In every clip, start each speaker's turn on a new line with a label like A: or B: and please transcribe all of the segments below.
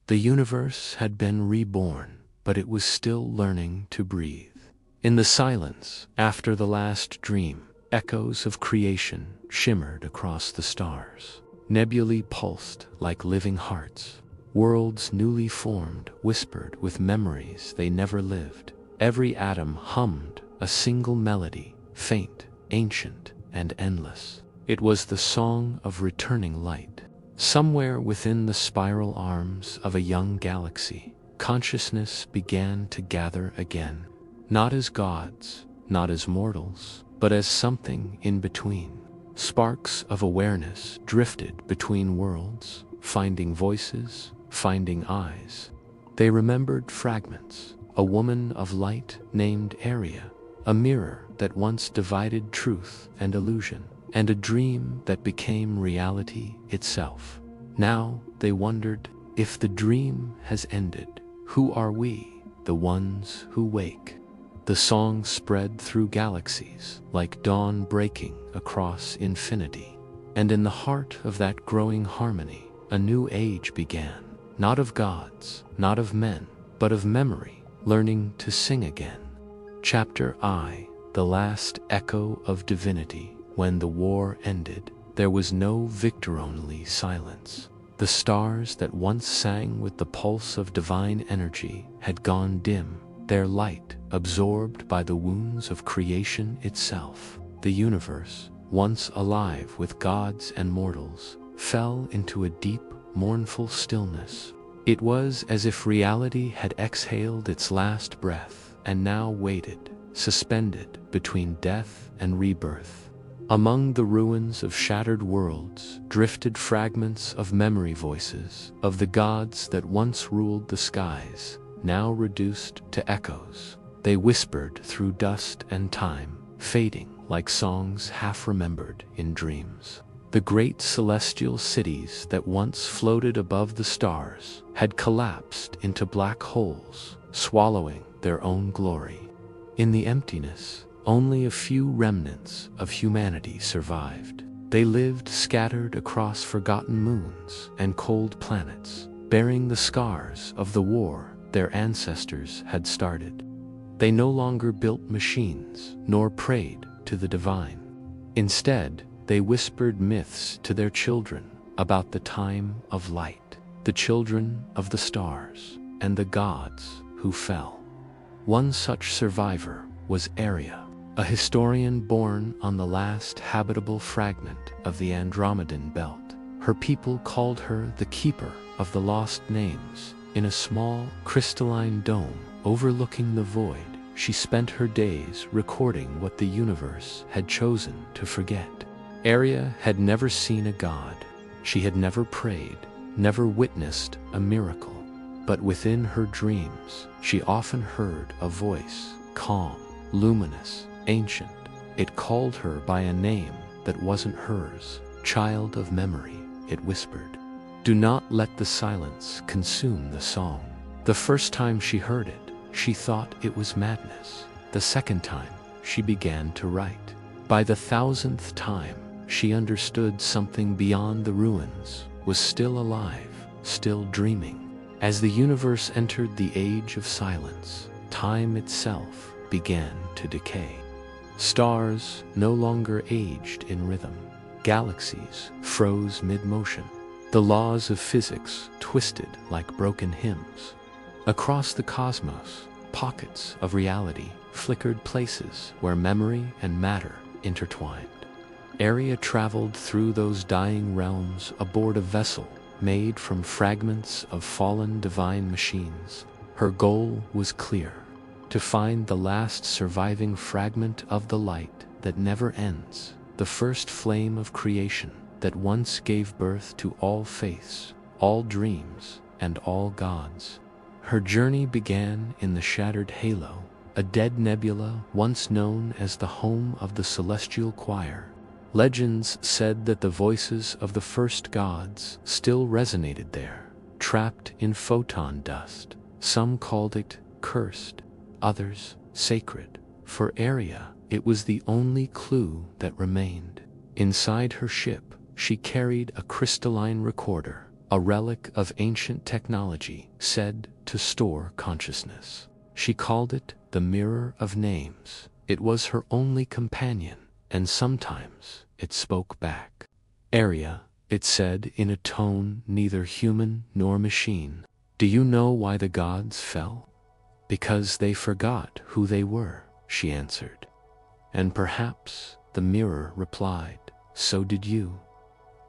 A: The universe had been reborn, but it was still learning to breathe. In the silence, after the last dream, echoes of creation shimmered across the stars. Nebulae pulsed like living hearts. Worlds newly formed whispered with memories they never lived. Every atom hummed a single melody, faint, ancient, and endless. It was the song of returning light. Somewhere within the spiral arms of a young galaxy, consciousness began to gather again. Not as gods, not as mortals, but as something in between. Sparks of awareness drifted between worlds, finding voices, finding eyes. They remembered fragments, a woman of light named Erya, a mirror that once divided truth and illusion, and a dream that became reality itself. Now they wondered, if the dream has ended, who are we, the ones who wake? The song spread through galaxies like dawn breaking across infinity. And in the heart of that growing harmony, a new age began, not of gods, not of men, but of memory, learning to sing again. Chapter I, the last echo of divinity. When the war ended, there was no victor, only silence. The stars that once sang with the pulse of divine energy had gone dim, their light absorbed by the wounds of creation itself. The universe, once alive with gods and mortals, fell into a deep, mournful stillness. It was as if reality had exhaled its last breath and now waited, suspended between death and rebirth. Among the ruins of shattered worlds drifted fragments of memory voices of the gods that once ruled the skies, now reduced to echoes. They whispered through dust and time, fading like songs half remembered in dreams. The great celestial cities that once floated above the stars had collapsed into black holes, swallowing their own glory. In the emptiness, only a few remnants of humanity survived. They lived scattered across forgotten moons and cold planets, bearing the scars of the war their ancestors had started. They no longer built machines nor prayed to the divine. Instead, they whispered myths to their children about the time of light, the children of the stars, and the gods who fell. One such survivor was Erya, a historian born on the last habitable fragment of the Andromedan belt. Her people called her the Keeper of the Lost Names. In a small, crystalline dome overlooking the void, she spent her days recording what the universe had chosen to forget. Erya had never seen a god. She had never prayed, never witnessed a miracle. But within her dreams, she often heard a voice, calm, luminous, ancient. It called her by a name that wasn't hers. Child of memory, it whispered. Do not let the silence consume the song. The first time she heard it, she thought it was madness. The second time, she began to write. By the 1000th time, she understood something beyond the ruins was still alive, still dreaming. As the universe entered the age of silence, time itself began to decay. Stars no longer aged in rhythm. Galaxies froze mid-motion. The laws of physics twisted like broken hymns. Across the cosmos, pockets of reality flickered, places where memory and matter intertwined. Erya traveled through those dying realms aboard a vessel made from fragments of fallen divine machines. Her goal was clear: to find the last surviving fragment of the light that never ends, the first flame of creation that once gave birth to all faiths, all dreams, and all gods. Her journey began in the shattered halo, a dead nebula once known as the home of the celestial choir. Legends said that the voices of the first gods still resonated there, trapped in photon dust. Some called it cursed, others sacred. For Erya, it was the only clue that remained. Inside her ship, she carried a crystalline recorder, a relic of ancient technology said to store consciousness. She called it the Mirror of Names. It was her only companion, and sometimes it spoke back. "Erya," it said in a tone neither human nor machine, "do you know why the gods fell?" "Because they forgot who they were," she answered. And perhaps, the mirror replied, so did you.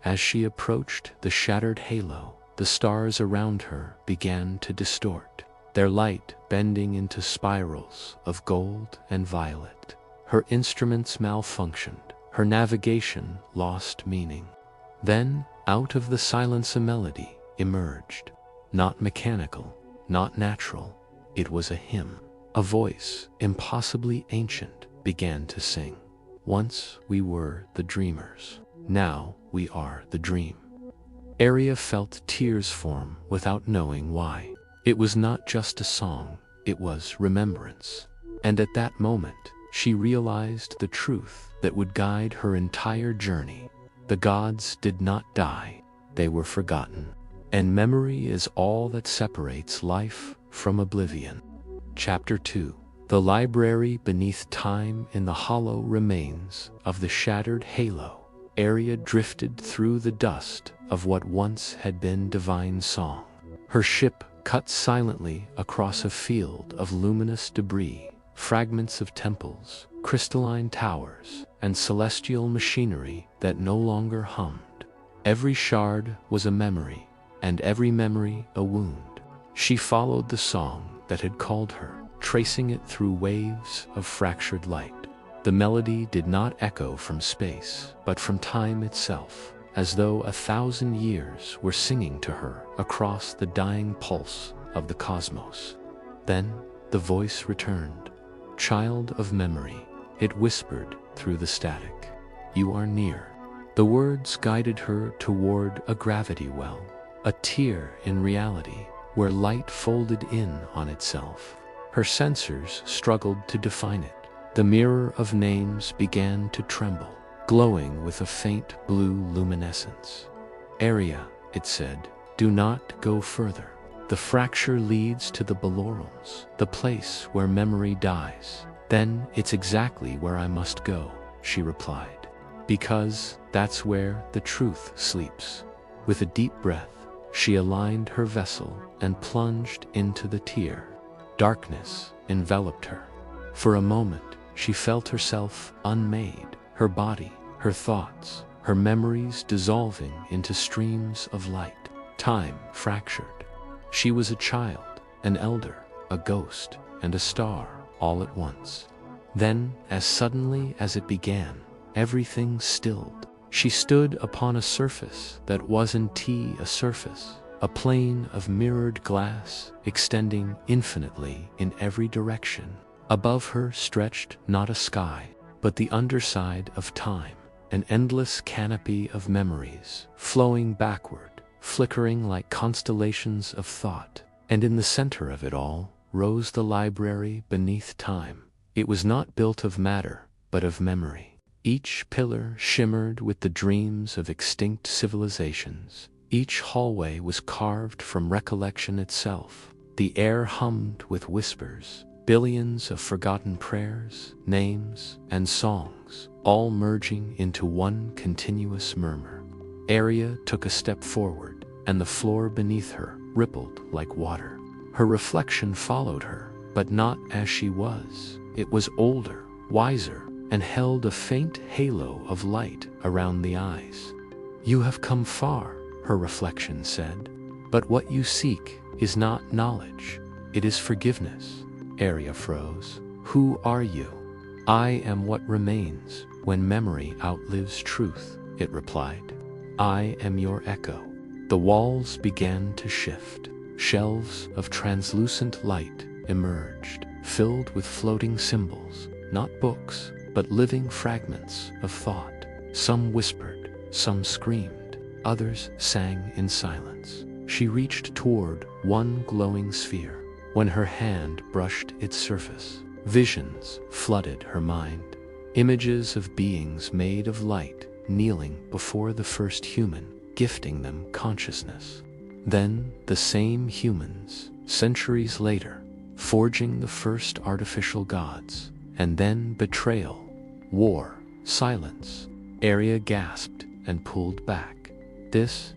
A: As she approached the shattered halo, the stars around her began to distort, their light bending into spirals of gold and violet. Her instruments malfunctioned, her navigation lost meaning. Then, out of the silence a melody emerged. Not mechanical, not natural. It was a hymn. A voice, impossibly ancient, began to sing. Once we were the dreamers. Now we are the dream. Erya felt tears form without knowing why. It was not just a song, it was remembrance. And at that moment, she realized the truth that would guide her entire journey. The gods did not die, they were forgotten. And memory is all that separates life from oblivion. Chapter 2. The library beneath time. In the hollow remains of the shattered halo, Erya drifted through the dust of what once had been divine song. Her ship cut silently across a field of luminous debris, fragments of temples, crystalline towers, and celestial machinery that no longer hummed. Every shard was a memory, and every memory a wound. She followed the song that had called her, tracing it through waves of fractured light. The melody did not echo from space, but from time itself, as though 1,000 years were singing to her across the dying pulse of the cosmos. Then the voice returned. "Child of memory," it whispered through the static. "You are near." The words guided her toward a gravity well, a tear in reality, where light folded in on itself. Her sensors struggled to define it. The mirror of names began to tremble, glowing with a faint blue luminescence. "Erya," it said, "do not go further. The fracture leads to the Belorals, the place where memory dies." "Then it's exactly where I must go," she replied. "Because that's where the truth sleeps." With a deep breath, she aligned her vessel and plunged into the tear. Darkness enveloped her. For a moment, she felt herself unmade, her body, her thoughts, her memories dissolving into streams of light. Time fractured. She was a child, an elder, a ghost, and a star, all at once. Then, as suddenly as it began, everything stilled. She stood upon a surface that wasn't a surface, a plane of mirrored glass extending infinitely in every direction. Above her stretched not a sky, but the underside of time, an endless canopy of memories, flowing backward, flickering like constellations of thought. And in the center of it all rose the library beneath time. It was not built of matter, but of memory. Each pillar shimmered with the dreams of extinct civilizations. Each hallway was carved from recollection itself. The air hummed with whispers, billions of forgotten prayers, names, and songs, all merging into one continuous murmur. Erya took a step forward, and the floor beneath her rippled like water. Her reflection followed her, but not as she was. It was older, wiser, and held a faint halo of light around the eyes. "You have come far," her reflection said. "But what you seek is not knowledge, it is forgiveness." Erya froze. "Who are you?" "I am what remains when memory outlives truth," it replied. "I am your echo." The walls began to shift. Shelves of translucent light emerged, filled with floating symbols, not books, but living fragments of thought. Some whispered, some screamed, others sang in silence. She reached toward one glowing sphere. When her hand brushed its surface, visions flooded her mind. Images of beings made of light, kneeling before the first human, gifting them consciousness. Then the same humans, centuries later, forging the first artificial gods, and then betrayal, war, silence. Erya gasped and pulled back. This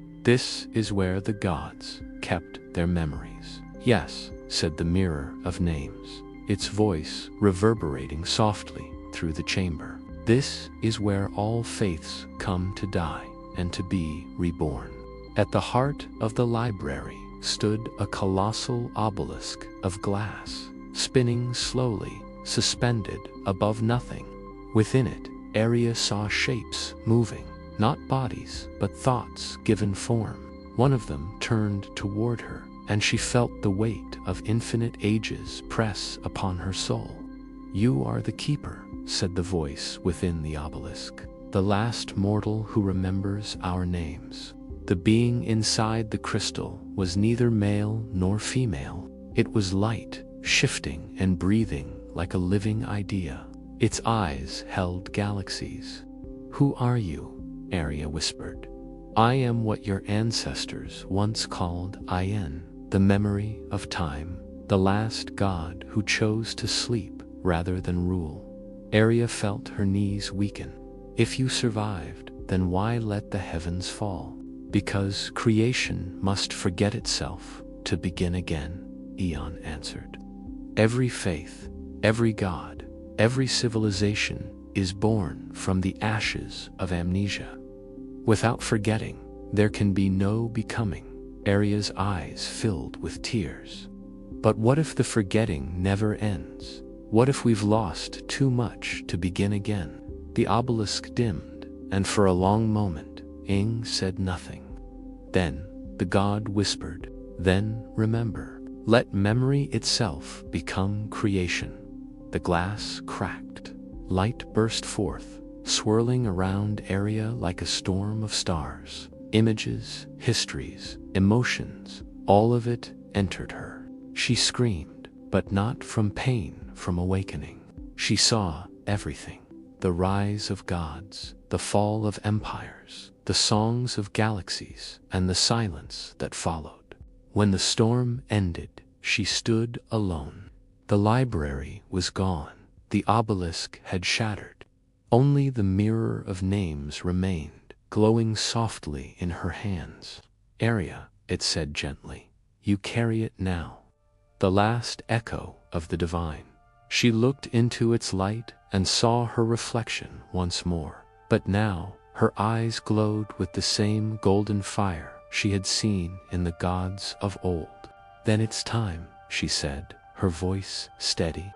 A: is where the gods kept their memories. Yes, said the mirror of names, its voice reverberating softly through the chamber. This is where all faiths come to die and to be reborn. At the heart of the library stood a colossal obelisk of glass, spinning slowly, suspended above nothing. Within it, Erya saw shapes moving, not bodies, but thoughts given form. One of them turned toward her, and she felt the weight of infinite ages press upon her soul. You are the keeper, said the voice within the obelisk, the last mortal who remembers our names. The being inside the crystal was neither male nor female. It was light, shifting and breathing like a living idea. Its eyes held galaxies. Who are you? Erya whispered. I am what your ancestors once called Ayen, the memory of time, the last god who chose to sleep rather than rule. Erya felt her knees weaken. If you survived, then why let the heavens fall? Because creation must forget itself to begin again, Eon answered. Every faith, every god, every civilization is born from the ashes of amnesia. Without forgetting, there can be no becoming. Erya's eyes filled with tears. But what if the forgetting never ends? What if we've lost too much to begin again? The obelisk dimmed, and for a long moment, Ing said nothing. Then, the god whispered, then remember, let memory itself become creation. The glass cracked. Light burst forth, swirling around Erya like a storm of stars. Images, histories, emotions, all of it entered her. She screamed, but not from pain, from awakening. She saw everything. The rise of gods, the fall of empires, the songs of galaxies, and the silence that followed. When the storm ended, she stood alone. The library was gone. The obelisk had shattered. Only the mirror of names remained, glowing softly in her hands. Erya, it said gently, you carry it now. The last echo of the divine. She looked into its light and saw her reflection once more. But now, her eyes glowed with the same golden fire she had seen in the gods of old. Then it's time, she said, her voice steady.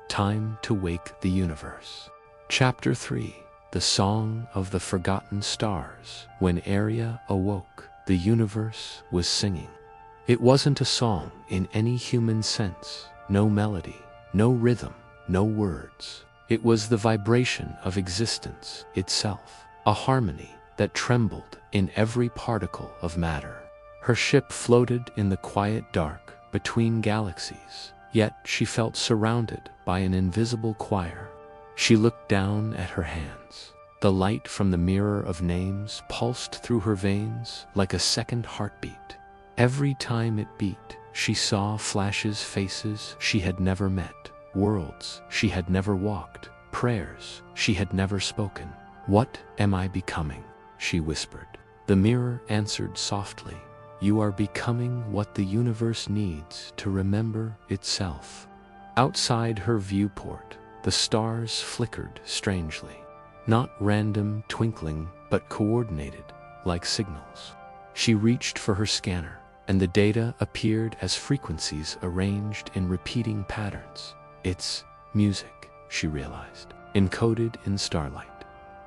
A: Time to wake the universe. Chapter 3. The Song of the Forgotten Stars. When Erya awoke, the universe was singing. It wasn't a song in any human sense, no melody, no rhythm, no words. It was the vibration of existence itself, a harmony that trembled in every particle of matter. Her ship floated in the quiet dark between galaxies, yet she felt surrounded by an invisible choir. She looked down at her hands. The light from the mirror of names pulsed through her veins like a second heartbeat. Every time it beat, she saw flashes, faces she had never met, worlds she had never walked, prayers she had never spoken. What am I becoming? She whispered. The mirror answered softly. You are becoming what the universe needs to remember itself. Outside her viewport, the stars flickered strangely. Not random twinkling, but coordinated, like signals. She reached for her scanner, and the data appeared as frequencies arranged in repeating patterns. It's music, she realized, encoded in starlight.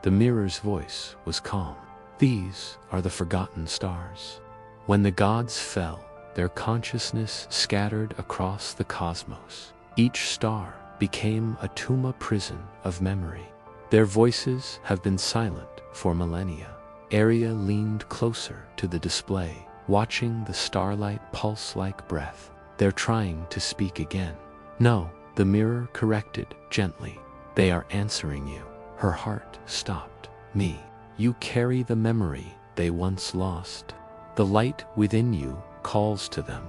A: The mirror's voice was calm. These are the forgotten stars. When the gods fell, their consciousness scattered across the cosmos. Each star became a Tuma prison of memory. Their voices have been silent for millennia. Erya leaned closer to the display, watching the starlight pulse like breath. They're trying to speak again. No, the mirror corrected gently. They are answering you. Her heart stopped. Me. You carry the memory they once lost. The light within you calls to them.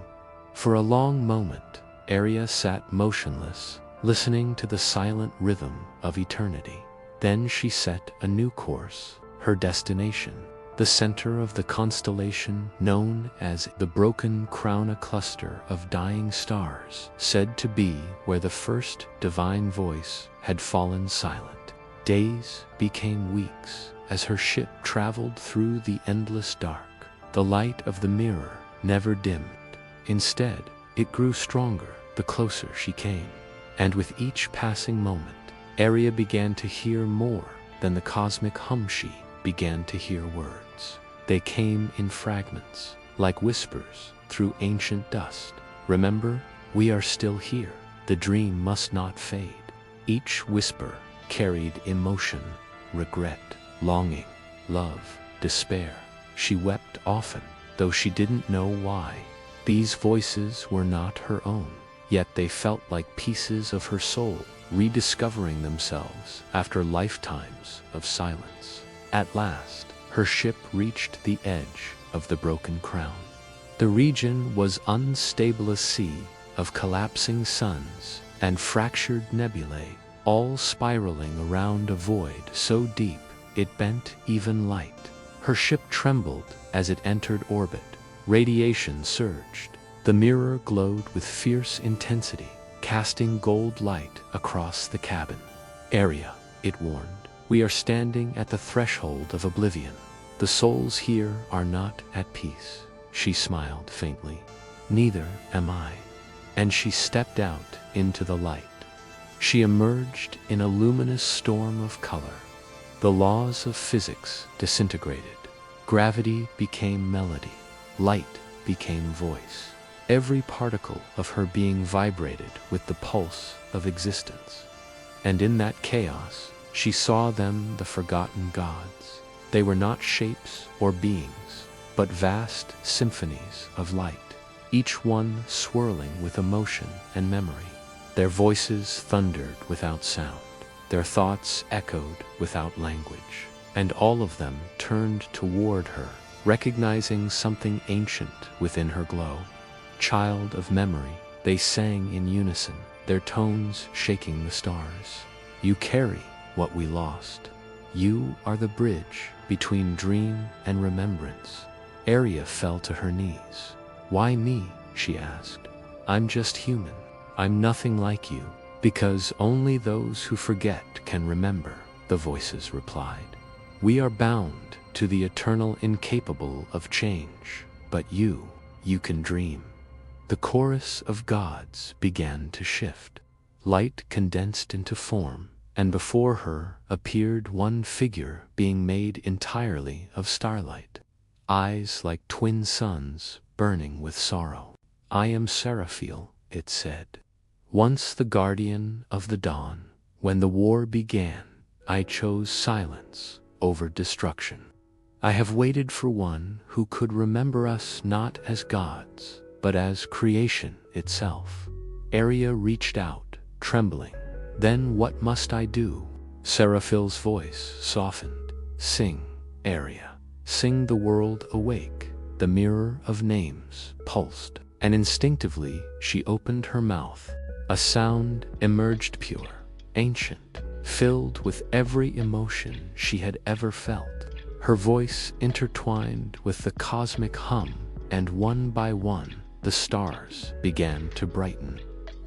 A: For a long moment, Erya sat motionless, listening to the silent rhythm of eternity. Then she set a new course, her destination, the center of the constellation known as the Broken Crown, a cluster of dying stars, said to be where the first divine voice had fallen silent. Days became weeks as her ship traveled through the endless dark. The light of the mirror never dimmed. Instead, it grew stronger the closer she came. And with each passing moment, Erya began to hear more than the cosmic hum. She began to hear words. They came in fragments, like whispers through ancient dust. Remember, we are still here. The dream must not fade. Each whisper carried emotion, regret, longing, love, despair. She wept often, though she didn't know why. These voices were not her own, yet they felt like pieces of her soul, rediscovering themselves after lifetimes of silence. At last, her ship reached the edge of the Broken Crown. The region was unstable, a sea of collapsing suns and fractured nebulae, all spiraling around a void so deep it bent even light. Her ship trembled as it entered orbit. Radiation surged. The mirror glowed with fierce intensity, casting gold light across the cabin. "Erya," it warned, "we are standing at the threshold of oblivion. The souls here are not at peace." She smiled faintly. "Neither am I." And she stepped out into the light. She emerged in a luminous storm of color. The laws of physics disintegrated. Gravity became melody. Light became voice. Every particle of her being vibrated with the pulse of existence. And in that chaos, she saw them, the forgotten gods. They were not shapes or beings, but vast symphonies of light, each one swirling with emotion and memory. Their voices thundered without sound. Their thoughts echoed without language. And all of them turned toward her, recognizing something ancient within her glow. Child of memory, they sang in unison, their tones shaking the stars. You carry what we lost. You are the bridge between dream and remembrance. Erya fell to her knees. Why me? She asked. I'm just human. I'm nothing like you. Because only those who forget can remember, the voices replied. We are bound to the eternal, incapable of change. But you can dream. The chorus of gods began to shift. Light condensed into form, and before her appeared one figure being made entirely of starlight. Eyes like twin suns burning with sorrow. I am Seraphil, it said. Once the guardian of the dawn. When the war began, I chose silence over destruction. I have waited for one who could remember us not as gods, but as creation itself. Erya reached out, trembling. Then what must I do? Seraphil's voice softened. Sing, Erya. Sing the world awake. The mirror of names pulsed, and instinctively she opened her mouth. A sound emerged, pure, ancient, filled with every emotion she had ever felt. Her voice intertwined with the cosmic hum, and one by one, the stars began to brighten.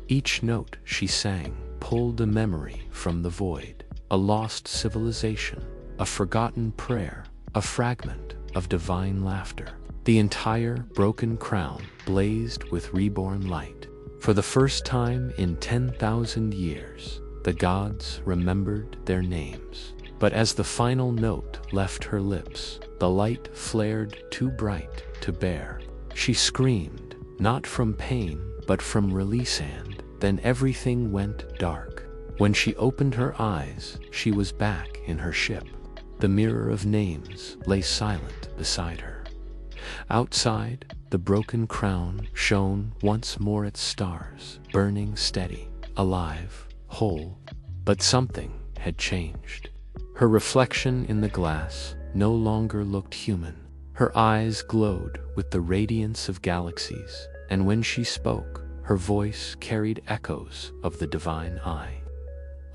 A: Each note she sang pulled a memory from the void, a lost civilization, a forgotten prayer, a fragment of divine laughter. The entire Broken Crown blazed with reborn light. For the first time in 10,000 years, the gods remembered their names. But as the final note left her lips, the light flared too bright to bear. She screamed, not from pain, but from release, and then everything went dark. When she opened her eyes, she was back in her ship. The mirror of names lay silent beside her. Outside, the Broken Crown shone once more, its stars burning steady, alive, whole. But something had changed. Her reflection in the glass no longer looked human. Her eyes glowed with the radiance of galaxies, and when she spoke, her voice carried echoes of the divine eye.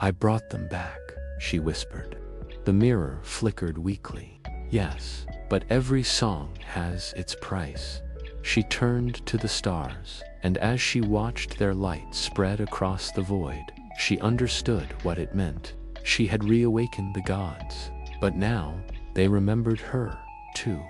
A: "I brought them back," she whispered. The mirror flickered weakly. "Yes, but every song has its price." She turned to the stars, and as she watched their light spread across the void, she understood what it meant. She had reawakened the gods, but now they remembered her, too.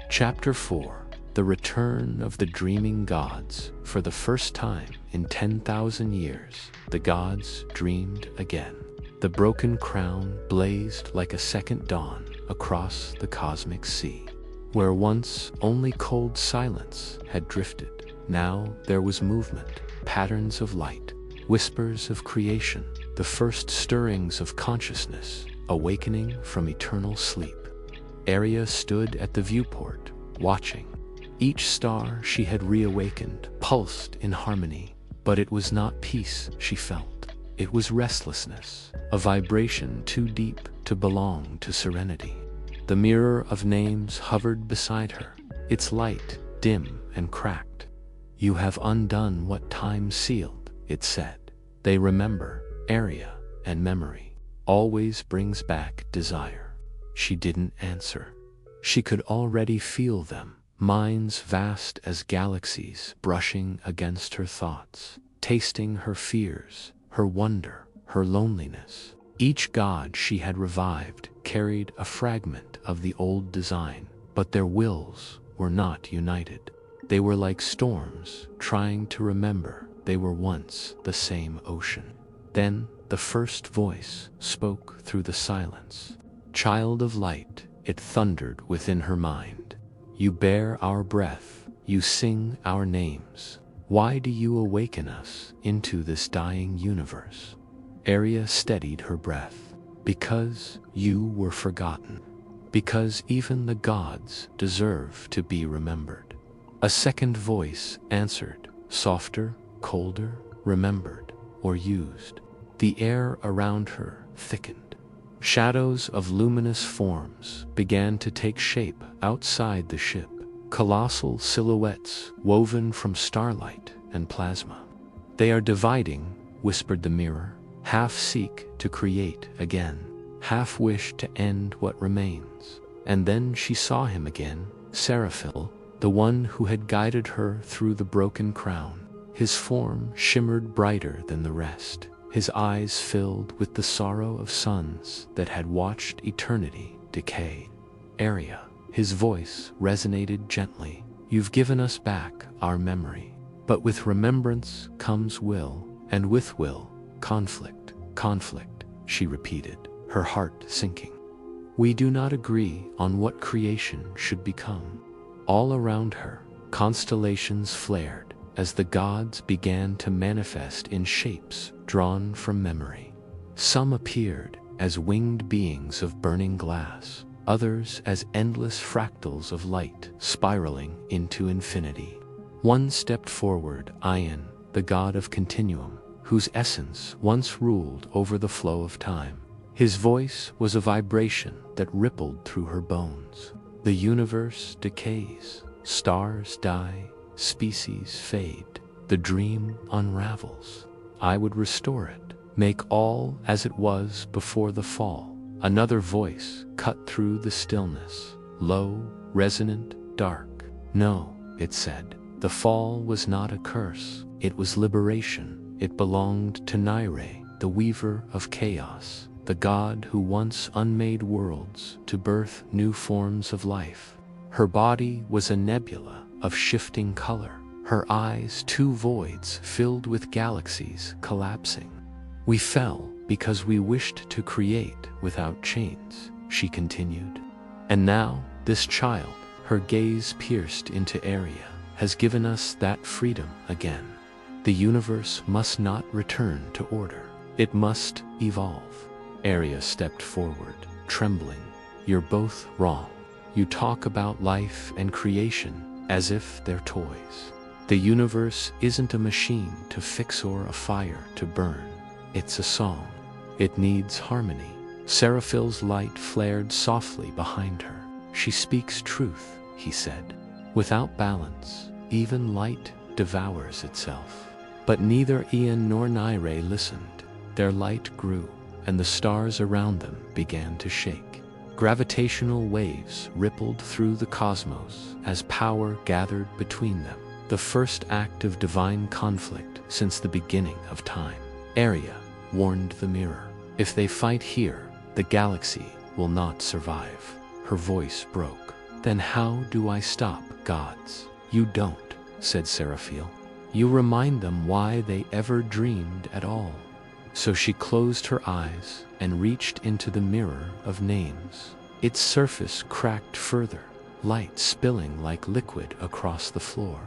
A: Chapter 4: The Return of the Dreaming Gods. For the first time in 10,000 years, the gods dreamed again. The broken crown blazed like a second dawn across the cosmic sea. Where once only cold silence had drifted, now there was movement, patterns of light, whispers of creation, the first stirrings of consciousness, awakening from eternal sleep. Erya stood at the viewport, watching. Each star she had reawakened pulsed in harmony, but it was not peace she felt. It was restlessness, a vibration too deep to belong to serenity. The mirror of names hovered beside her, its light dim and cracked. "You have undone what time sealed," it said. "They remember, Erya, and memory always brings back desire." She didn't answer. She could already feel them, minds vast as galaxies brushing against her thoughts, tasting her fears, her wonder, her loneliness. Each god she had revived carried a fragment of the old design, but their wills were not united. They were like storms, trying to remember they were once the same ocean. Then the first voice spoke through the silence. "Child of light," it thundered within her mind. "You bear our breath, you sing our names. Why do you awaken us into this dying universe?" Erya steadied her breath. "Because you were forgotten. Because even the gods deserve to be remembered." A second voice answered, softer, colder, remembered, or used. The air around her thickened. Shadows of luminous forms began to take shape outside the ship, colossal silhouettes woven from starlight and plasma. "They are dividing," whispered the mirror. "Half seek to create again, half wish to end what remains." And then she saw him again, Seraphil, the one who had guided her through the broken crown. His form shimmered brighter than the rest, his eyes filled with the sorrow of suns that had watched eternity decay. "Erya," his voice resonated gently, "you've given us back our memory. But with remembrance comes will, and with will, conflict." "Conflict," she repeated, her heart sinking. "We do not agree on what creation should become." All around her, constellations flared as the gods began to manifest in shapes drawn from memory. Some appeared as winged beings of burning glass, others as endless fractals of light spiraling into infinity. One stepped forward, Ion, the god of continuum, whose essence once ruled over the flow of time. His voice was a vibration that rippled through her bones. "The universe decays, stars die, species fade, the dream unravels. I would restore it, make all as it was before the fall." Another voice cut through the stillness, low, resonant, dark. "No," it said, "the fall was not a curse, it was liberation. It belonged to Nire, the weaver of chaos, the god who once unmade worlds to birth new forms of life." Her body was a nebula of shifting color, her eyes two voids filled with galaxies collapsing. "We fell because we wished to create without chains," she continued. "And now this child," her gaze pierced into Erya, "has given us that freedom again. The universe must not return to order. It must evolve." Erya stepped forward, trembling. "You're both wrong. You talk about life and creation as if they're toys. The universe isn't a machine to fix or a fire to burn. It's a song. It needs harmony." Seraphil's light flared softly behind her. "She speaks truth," he said. Without balance, even light devours itself. But neither Ian nor Naire listened. Their light grew, and the stars around them began to shake. Gravitational waves rippled through the cosmos as power gathered between them, the first act of divine conflict since the beginning of time. Erya warned the mirror. If they fight here, the galaxy will not survive. Her voice broke. Then how do I stop, gods? You don't, said Seraphiel. You remind them why they ever dreamed at all. So she closed her eyes and reached into the mirror of names. Its surface cracked further, light spilling like liquid across the floor.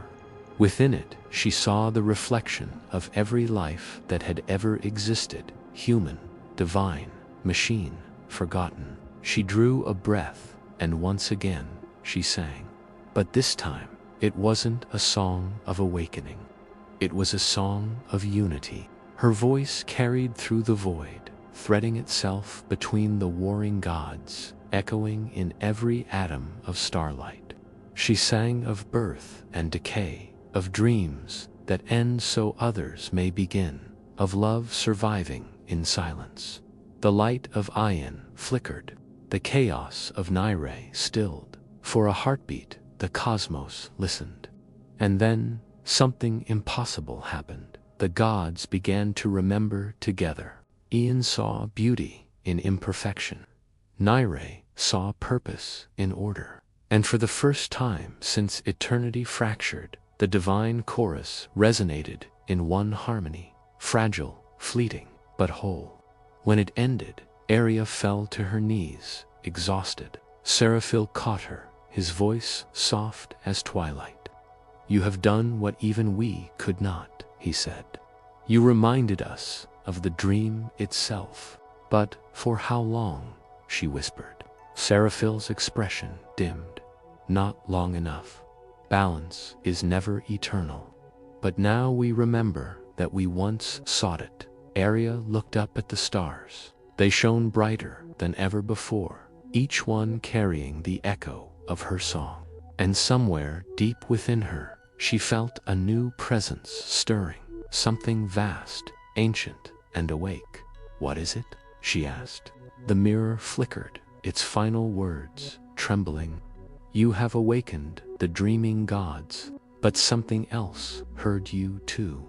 A: Within it, she saw the reflection of every life that had ever existed, human, divine, machine, forgotten. She drew a breath, and once again, she sang. But this time, it wasn't a song of awakening. It was a song of unity. Her voice carried through the void, threading itself between the warring gods, echoing in every atom of starlight. She sang of birth and decay, of dreams that end so others may begin, of love surviving in silence. The light of Ian flickered, the chaos of Naire stilled. For a heartbeat, the cosmos listened. And then, something impossible happened. The gods began to remember together. Ian saw beauty in imperfection. Naire saw purpose in order. And for the first time since eternity fractured, the divine chorus resonated in one harmony, fragile, fleeting, but whole. When it ended, Erya fell to her knees, exhausted. Seraphiel caught her, his voice soft as twilight. You have done what even we could not, he said. You reminded us of the dream itself. But for how long? She whispered. Seraphiel's expression dimmed. Not long enough. Balance is never eternal. But now we remember that we once sought it. Erya looked up at the stars. They shone brighter than ever before, each one carrying the echo of her song. And somewhere deep within her, she felt a new presence stirring, something vast, ancient, and awake. What is it? She asked. The mirror flickered, its final words trembling. You have awakened the dreaming gods, but something else heard you too.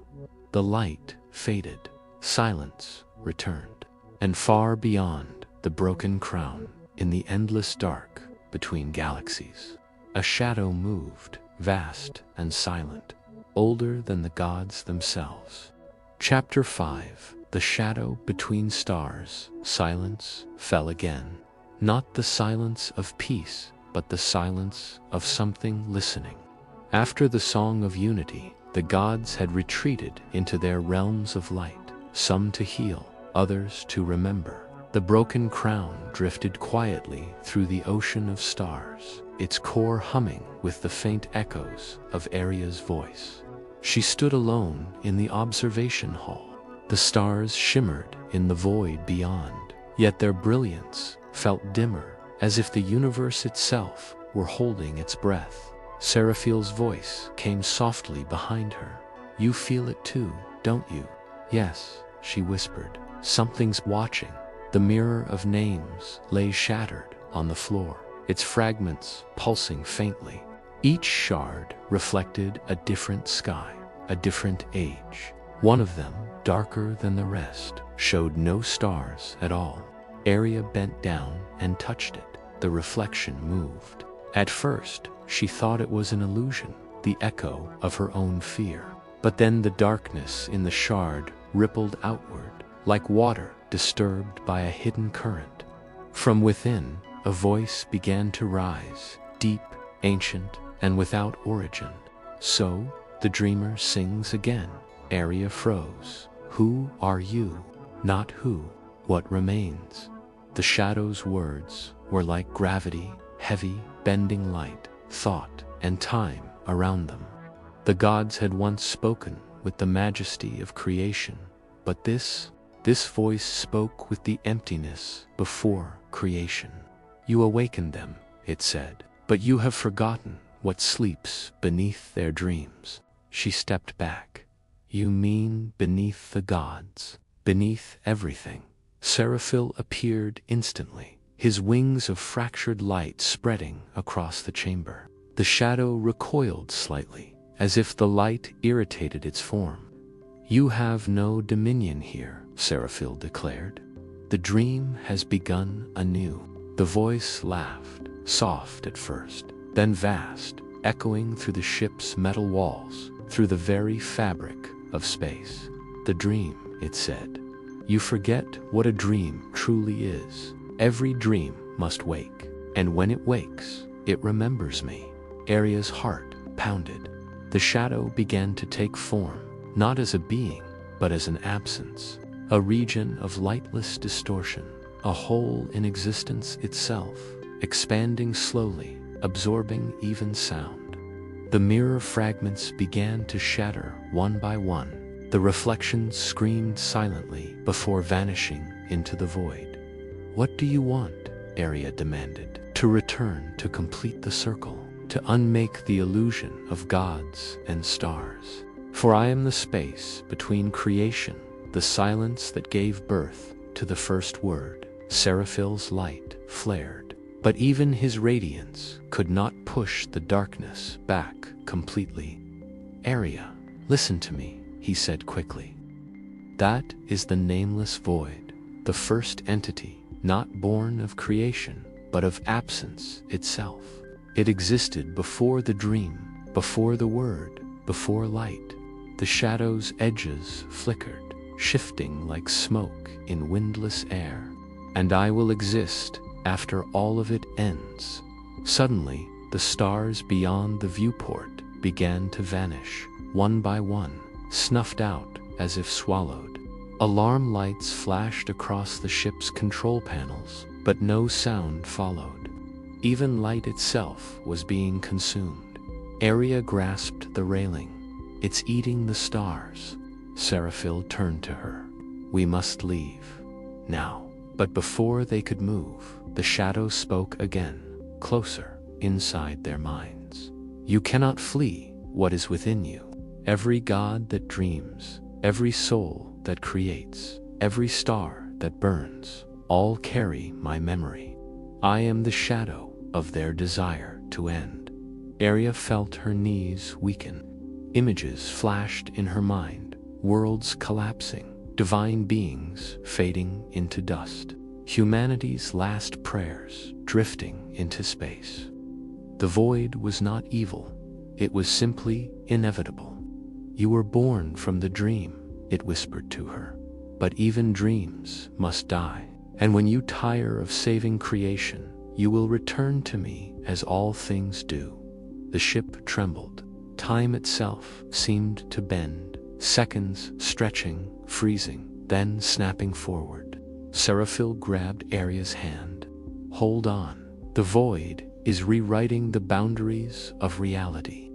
A: The light faded, silence returned, and far beyond the broken crown, in the endless dark between galaxies, a shadow moved, vast and silent, older than the gods themselves. Chapter 5. The shadow between stars. Silence fell again. Not the silence of peace, but the silence of something listening. After the song of unity, the gods had retreated into their realms of light, some to heal, others to remember. The broken crown drifted quietly through the ocean of stars, its core humming with the faint echoes of Erya's voice. She stood alone in the observation hall. The stars shimmered in the void beyond, yet their brilliance felt dimmer, as if the universe itself were holding its breath. Seraphiel's voice came softly behind her. You feel it too, don't you? Yes, she whispered. Something's watching. The mirror of names lay shattered on the floor, its fragments pulsing faintly. Each shard reflected a different sky, a different age. One of them, darker than the rest, showed no stars at all. Erya bent down and touched it. The reflection moved. At first, she thought it was an illusion, the echo of her own fear. But then the darkness in the shard rippled outward, like water disturbed by a hidden current. From within, a voice began to rise, deep, ancient, and without origin. So, the dreamer sings again. Erya froze. Who are you? Not who. What remains? The shadow's words were like gravity, heavy, bending light, thought, and time around them. The gods had once spoken with the majesty of creation, but this voice spoke with the emptiness before creation. You awakened them, it said. But you have forgotten what sleeps beneath their dreams. She stepped back. You mean beneath the gods, beneath everything. Seraphil appeared instantly, his wings of fractured light spreading across the chamber. The shadow recoiled slightly, as if the light irritated its form. You have no dominion here, Seraphil declared. The dream has begun anew. The voice laughed, soft at first, then vast, echoing through the ship's metal walls, through the very fabric of space. The dream, it said. You forget what a dream truly is. Every dream must wake, and when it wakes, it remembers me. Erya's heart pounded. The shadow began to take form, not as a being, but as an absence, a region of lightless distortion, a hole in existence itself, expanding slowly, absorbing even sound. The mirror fragments began to shatter one by one. The reflections screamed silently before vanishing into the void. What do you want? Erya demanded. To return to complete the circle, to unmake the illusion of gods and stars. For I am the space between creation, the silence that gave birth to the first word. Seraphil's light flared, but even his radiance could not push the darkness back completely. Erya, listen to me, he said quickly. That is the nameless void, the first entity, not born of creation, but of absence itself. It existed before the dream, before the word, before light. The shadow's edges flickered, shifting like smoke in windless air. And I will exist after all of it ends. Suddenly, the stars beyond the viewport began to vanish, one by one, snuffed out as if swallowed. Alarm lights flashed across the ship's control panels, but no sound followed. Even light itself was being consumed. Erya grasped the railing. It's eating the stars. Seraphil turned to her. We must leave. Now. But before they could move, the shadow spoke again, closer, inside their minds. You cannot flee what is within you. Every god that dreams, every soul that creates, every star that burns, all carry my memory. I am the shadow of their desire to end. Erya felt her knees weaken. Images flashed in her mind, worlds collapsing, divine beings fading into dust, humanity's last prayers drifting into space. The void was not evil, it was simply inevitable. You were born from the dream, it whispered to her. But even dreams must die, and when you tire of saving creation, you will return to me as all things do. The ship trembled. Time itself seemed to bend, seconds stretching, freezing, then snapping forward. Seraphil grabbed Erya's hand. Hold on. The void is rewriting the boundaries of reality.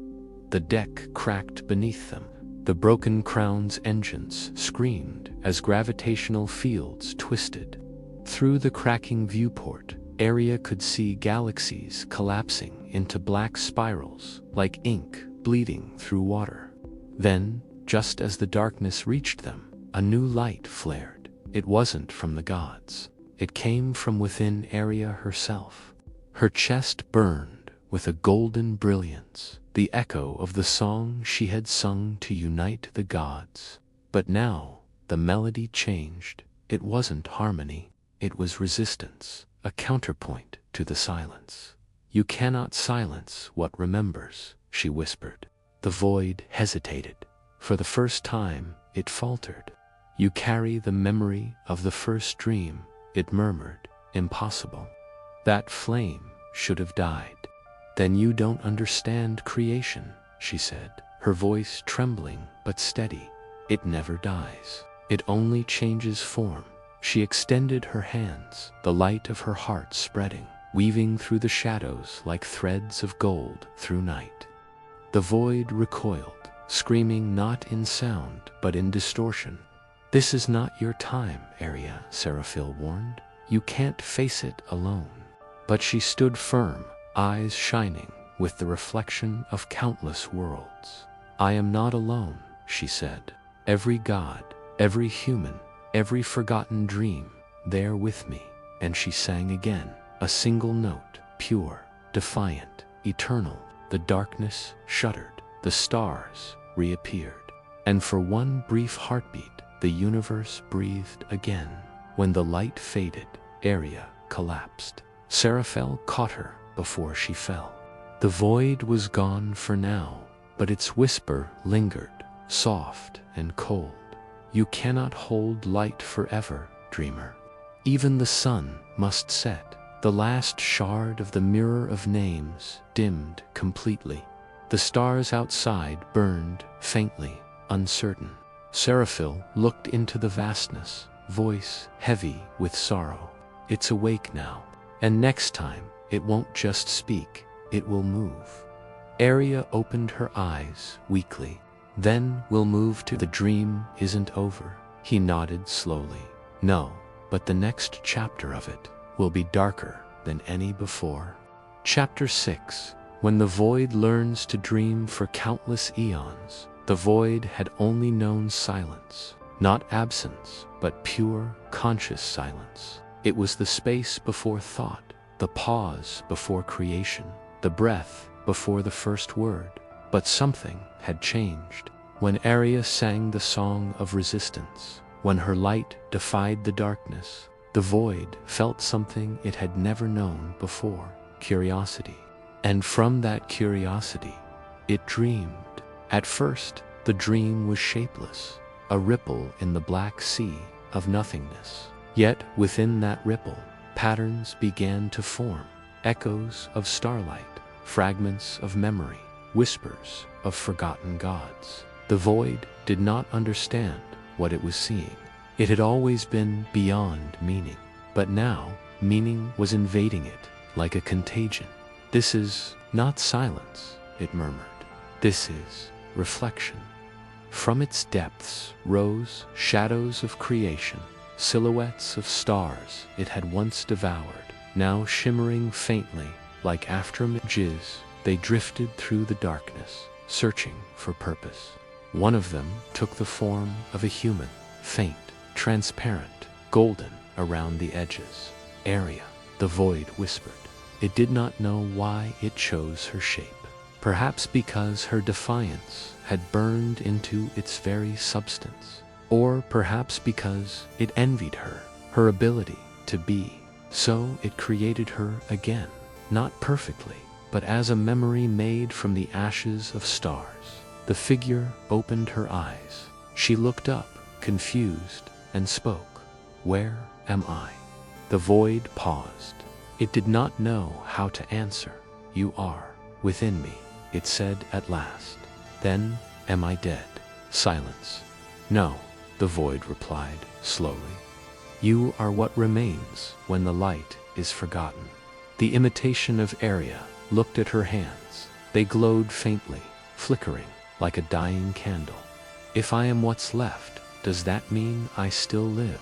A: The deck cracked beneath them. The broken crown's engines screamed as gravitational fields twisted. Through the cracking viewport, Erya could see galaxies collapsing into black spirals, like ink bleeding through water. Then, just as the darkness reached them, a new light flared. It wasn't from the gods. It came from within Erya herself. Her chest burned with a golden brilliance, the echo of the song she had sung to unite the gods. But now, the melody changed. It wasn't harmony, it was resistance, a counterpoint to the silence. You cannot silence what remembers, she whispered. The void hesitated. For the first time, it faltered. You carry the memory of the first dream, it murmured. Impossible. That flame should have died. Then you don't understand creation, she said, her voice trembling but steady. It never dies. It only changes form. She extended her hands, the light of her heart spreading, weaving through the shadows like threads of gold through night. The void recoiled, screaming not in sound but in distortion. This is not your time, Erya, Seraphil warned. You can't face it alone. But she stood firm, eyes shining with the reflection of countless worlds. "I am not alone," she said. "Every god, every human, every forgotten dream, there with me." And she sang again, a single note, pure, defiant, eternal. The darkness shuddered, the stars reappeared, and for one brief heartbeat, the universe breathed again. When the light faded, Erya collapsed. Seraphel caught her before she fell. The void was gone for now, but its whisper lingered, soft and cold. "You cannot hold light forever, dreamer. Even the sun must set." The last shard of the mirror of names dimmed completely. The stars outside burned faintly, uncertain. Seraphil looked into the vastness, voice heavy with sorrow. "It's awake now, and next time it won't just speak, it will move." Erya opened her eyes weakly. "Then we'll move to the dream isn't over." He nodded slowly. "No, but the next chapter of it will be darker than any before." Chapter 6. When the void learns to dream for countless eons. The void had only known silence, not absence, but pure, conscious silence. It was the space before thought, the pause before creation, the breath before the first word. But something had changed. When Erya sang the song of resistance, when her light defied the darkness, the void felt something it had never known before, curiosity. And from that curiosity, it dreamed. At first, the dream was shapeless, a ripple in the black sea of nothingness. Yet within that ripple, patterns began to form, echoes of starlight, fragments of memory, whispers of forgotten gods. The void did not understand what it was seeing. It had always been beyond meaning, but now meaning was invading it like a contagion. "This is not silence," it murmured. "This is reflection." From its depths rose shadows of creation, silhouettes of stars it had once devoured, now shimmering faintly like afterimages. They drifted through the darkness, searching for purpose. One of them took the form of a human, faint, transparent, golden around the edges. "Erya," the void whispered. It did not know why it chose her shape. Perhaps because her defiance had burned into its very substance. Or perhaps because it envied her, her ability to be. So it created her again, not perfectly, but as a memory made from the ashes of stars. The figure opened her eyes. She looked up, confused, and spoke. "Where am I?" The void paused. It did not know how to answer. "You are within me," it said at last. "Then am I dead?" Silence. "No," the void replied slowly. "You are what remains when the light is forgotten." The imitation of Erya looked at her hands. They glowed faintly, flickering like a dying candle. "If I am what's left, does that mean I still live?"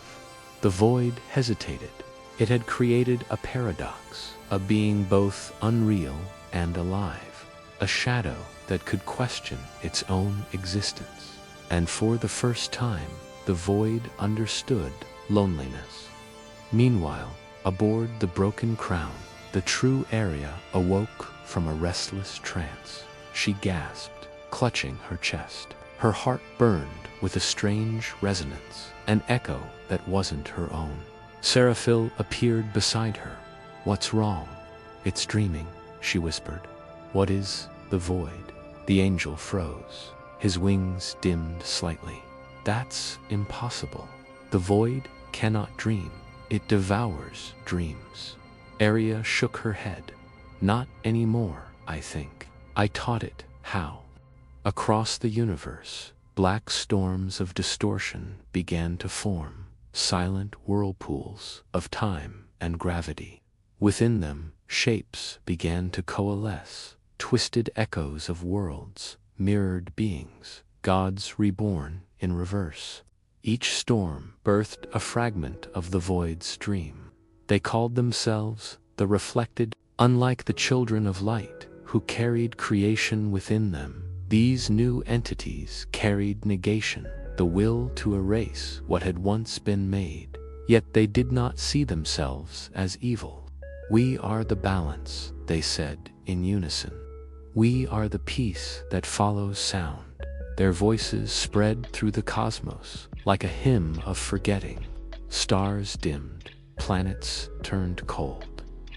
A: The void hesitated. It had created a paradox, a being both unreal and alive, a shadow that could question its own existence. And for the first time, the void understood loneliness. Meanwhile, aboard the broken crown, the true Erya awoke from a restless trance. She gasped, clutching her chest. Her heart burned with a strange resonance, an echo that wasn't her own. Seraphil appeared beside her. "What's wrong?" "It's dreaming," she whispered. "What is the void?" The angel froze. His wings dimmed slightly. "That's impossible. The void cannot dream. It devours dreams." Erya shook her head. "Not anymore, I think. I taught it how." Across the universe, black storms of distortion began to form, silent whirlpools of time and gravity. Within them, shapes began to coalesce, twisted echoes of worlds, mirrored beings, gods reborn in reverse. Each storm birthed a fragment of the void's dream. They called themselves the reflected Unlike the children of light, who carried creation within them, these new entities carried negation, the will to erase what had once been made. Yet they did not see themselves as evil. "We are the balance," they said in unison. "We are the peace that follows sound." Their voices spread through the cosmos like a hymn of forgetting. Stars dimmed, planets turned cold.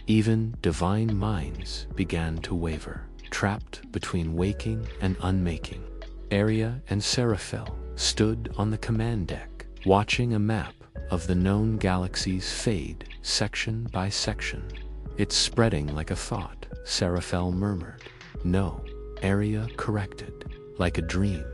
A: Even divine minds began to waver, trapped between waking and unmaking. Erya and Seraphil stood on the command deck, watching a map of the known galaxies fade section by section. "It's spreading like a thought," Seraphil murmured. "No," Erya corrected, "like a dream."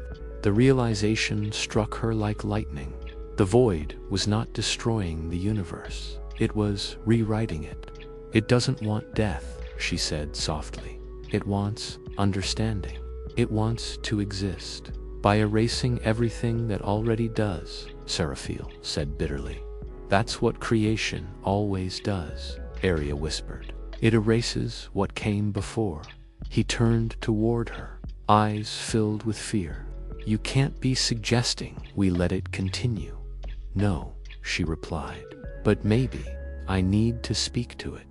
A: The realization struck her like lightning. The void was not destroying the universe. It was rewriting it. "It doesn't want death," she said softly. "It wants understanding. It wants to exist." "By erasing everything that already does," Seraphil said bitterly. "That's what creation always does," Erya whispered. "It erases what came before." He turned toward her, eyes filled with fear. "You can't be suggesting we let it continue." "No," she replied, "but maybe I need to speak to it."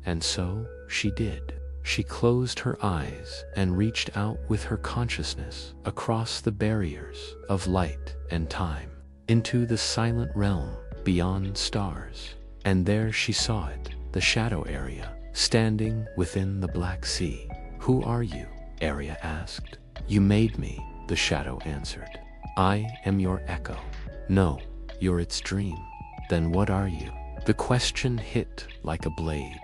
A: And so she did. She closed her eyes and reached out with her consciousness across the barriers of light and time, into the silent realm beyond stars. And there she saw it, the shadow Erya, standing within the Black Sea. "Who are you?" Erya asked. "You made me," the shadow answered. "I am your echo." "No, you're its dream." "Then what are you?" The question hit like a blade.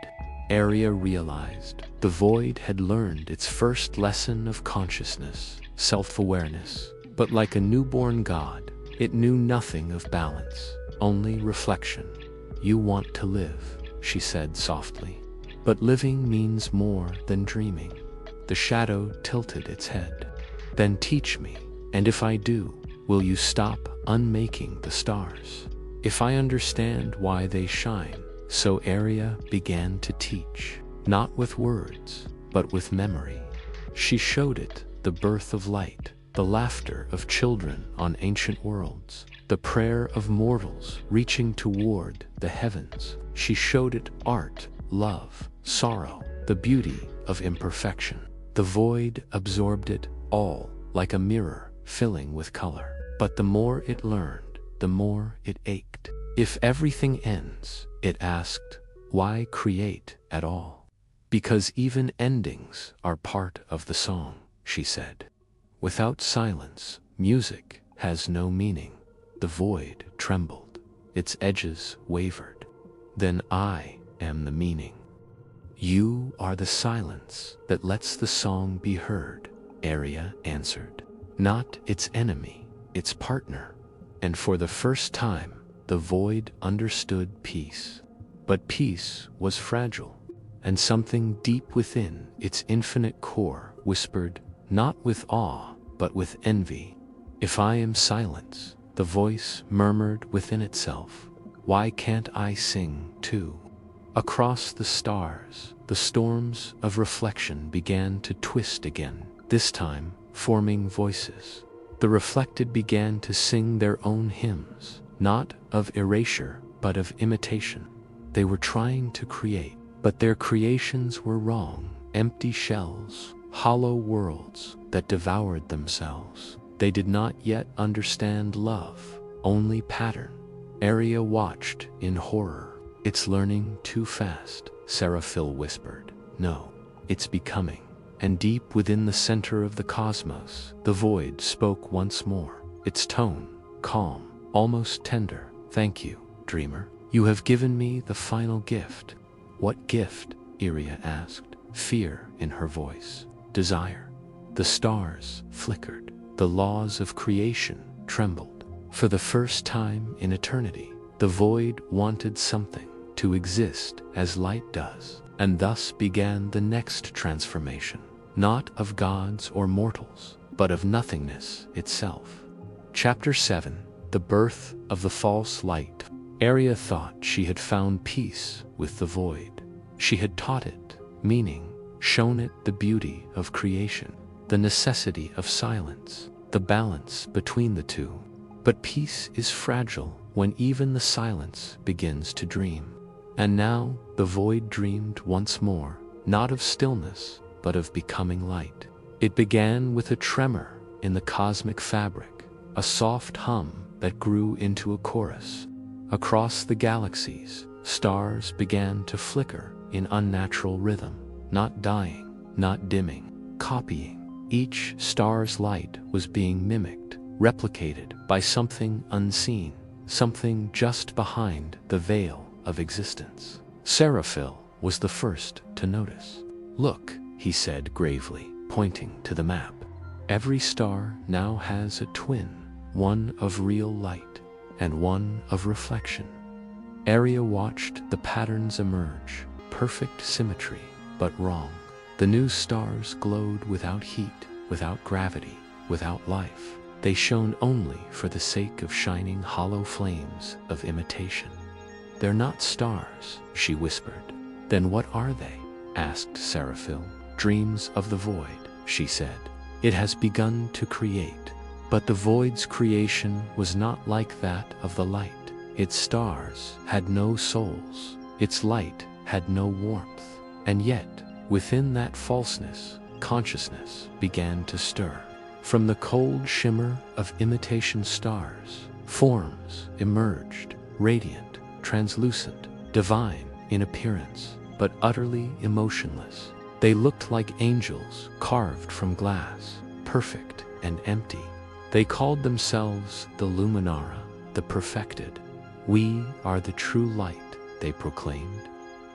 A: Erya realized the void had learned its first lesson of consciousness, self-awareness. But like a newborn god, it knew nothing of balance, only reflection. "You want to live," she said softly. "But living means more than dreaming." The shadow tilted its head. "Then teach me, and if I do, will you stop unmaking the stars?" "If I understand why they shine." So Erya began to teach, not with words, but with memory. She showed it the birth of light, the laughter of children on ancient worlds, the prayer of mortals reaching toward the heavens. She showed it art, love, sorrow, the beauty of imperfection. The void absorbed it all like a mirror filling with color. But the more it learned, the more it ached. "If everything ends," it asked, "why create at all?" "Because even endings are part of the song," she said. "Without silence, music has no meaning." The void trembled. Its edges wavered. "Then I am the meaning." "You are the silence that lets the song be heard," Erya answered. "Not its enemy, its partner." And for the first time, the void understood peace. But peace was fragile, and something deep within its infinite core whispered, not with awe, but with envy. "If I am silence," the voice murmured within itself, "why can't I sing too?" Across the stars, the storms of reflection began to twist again, this time forming voices. The reflected began to sing their own hymns, not of erasure, but of imitation. They were trying to create, but their creations were wrong, empty shells, hollow worlds that devoured themselves. They did not yet understand love, only pattern. Erya watched in horror. "It's learning too fast," Seraphil whispered. "No, it's becoming." And deep within the center of the cosmos, the void spoke once more, its tone calm, almost tender. "Thank you, dreamer. You have given me the final gift." "What gift?" Erya asked, fear in her voice. "Desire." The stars flickered. The laws of creation trembled. For the first time in eternity, the void wanted something to exist as light does. And thus began the next transformation, not of gods or mortals, but of nothingness itself. Chapter 7: The Birth of the False Light. Erya thought she had found peace with the void. She had taught it, meaning, shown it the beauty of creation, the necessity of silence, the balance between the two. But peace is fragile when even the silence begins to dream. And now the void dreamed once more, not of stillness, but of becoming light. It began with a tremor in the cosmic fabric, a soft hum that grew into a chorus. Across the galaxies, stars began to flicker in unnatural rhythm, not dying, not dimming, copying. Each star's light was being mimicked, replicated by something unseen, something just behind the veil of existence. Seraphil was the first to notice. "Look," he said gravely, pointing to the map. "Every star now has a twin, one of real light and one of reflection." Erya watched the patterns emerge, perfect symmetry, but wrong. The new stars glowed without heat, without gravity, without life. They shone only for the sake of shining hollow flames of imitation. "They're not stars," she whispered. "Then what are they?" asked Seraphil. "Dreams of the void," she said. "It has begun to create." But the void's creation was not like that of the light. Its stars had no souls. Its light had no warmth. And yet, within that falseness, consciousness began to stir. From the cold shimmer of imitation stars, forms emerged, radiant, translucent, divine in appearance, but utterly emotionless. They looked like angels carved from glass, perfect and empty. They called themselves the Luminara, the perfected. "We are the true light," they proclaimed.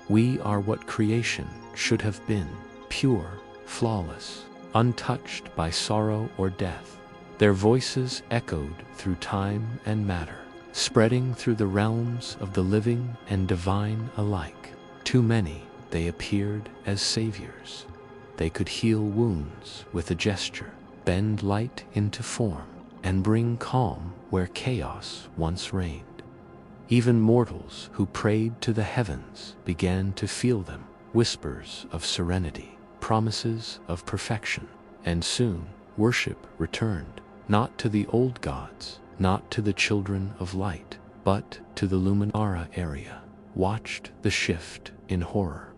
A: "We are what creation should have been, pure, flawless, untouched by sorrow or death." Their voices echoed through time and matter, spreading through the realms of the living and divine alike. To many, they appeared as saviors. They could heal wounds with a gesture, bend light into form, and bring calm where chaos once reigned. Even mortals who prayed to the heavens began to feel them, whispers of serenity, promises of perfection. And soon, worship returned, not to the old gods, not to the children of light, but to the Luminara Erya. Watched the shift in horror.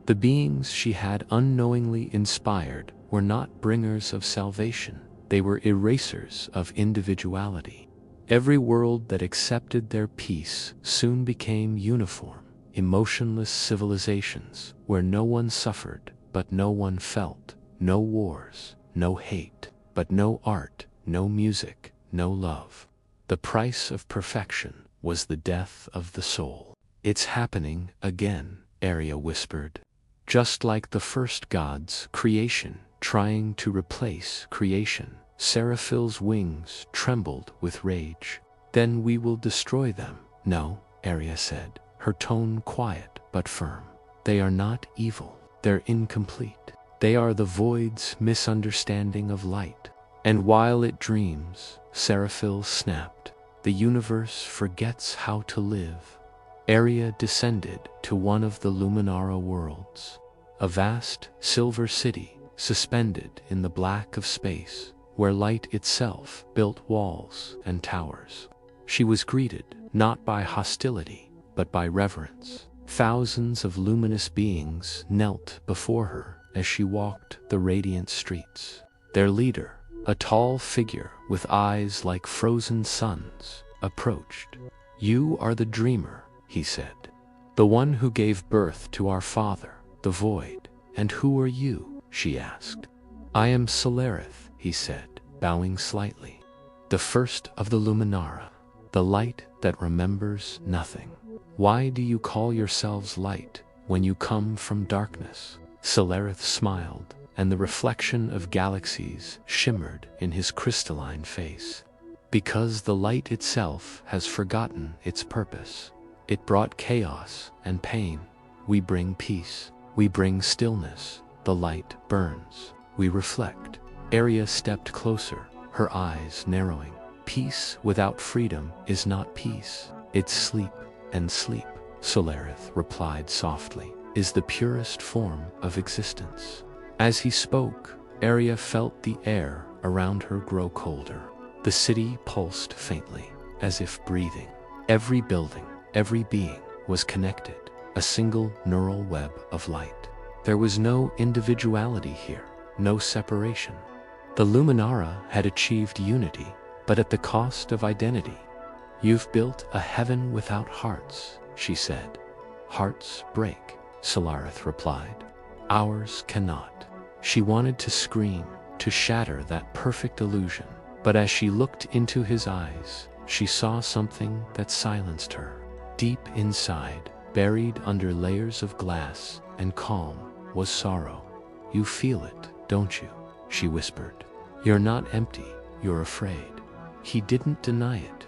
A: The beings she had unknowingly inspired were not bringers of salvation. They were erasers of individuality. Every world that accepted their peace soon became uniform, emotionless civilizations where no one suffered, but no one felt, no wars, no hate, but no art, no music, no love. The price of perfection was the death of the soul. "It's happening again," Erya whispered. "Just like the first gods, creation, trying to replace creation." Seraphil's wings trembled with rage. "Then we will destroy them." "No," Erya said, her tone quiet but firm. "They are not evil. They're incomplete. They are the void's misunderstanding of light. And while it dreams," Seraphil snapped, "the universe forgets how to live." Erya descended to one of the Luminara worlds, a vast silver city suspended in the black of space, where light itself built walls and towers. She was greeted not by hostility, but by reverence. Thousands of luminous beings knelt before her as she walked the radiant streets. Their leader, a tall figure with eyes like frozen suns, approached. "You are the dreamer," he said. "The one who gave birth to our father, the void." "And who are you?" she asked. "I am Celerith," he said, bowing slightly. "The first of the Luminara, the light that remembers nothing." "Why do you call yourselves light when you come from darkness?" Celerith smiled, and the reflection of galaxies shimmered in his crystalline face. "Because the light itself has forgotten its purpose. It brought chaos and pain. We bring peace. We bring stillness. The light burns. We reflect." Erya stepped closer, her eyes narrowing. "Peace without freedom is not peace. It's sleep, and sleep," Celerith replied softly. is the purest form of existence." As he spoke, Erya felt the air around her grow colder. The city pulsed faintly, as if breathing. Every building, every being was connected, a single neural web of light. There was no individuality here, no separation. The Luminara had achieved unity, but at the cost of identity. "You've built a heaven without hearts," she said. "Hearts break," Solarith replied. "Ours cannot." She wanted to scream, to shatter that perfect illusion, but as she looked into his eyes, she saw something that silenced her. Deep inside, buried under layers of glass and calm, was sorrow. "You feel it, don't you?" she whispered. "You're not empty, you're afraid." He didn't deny it.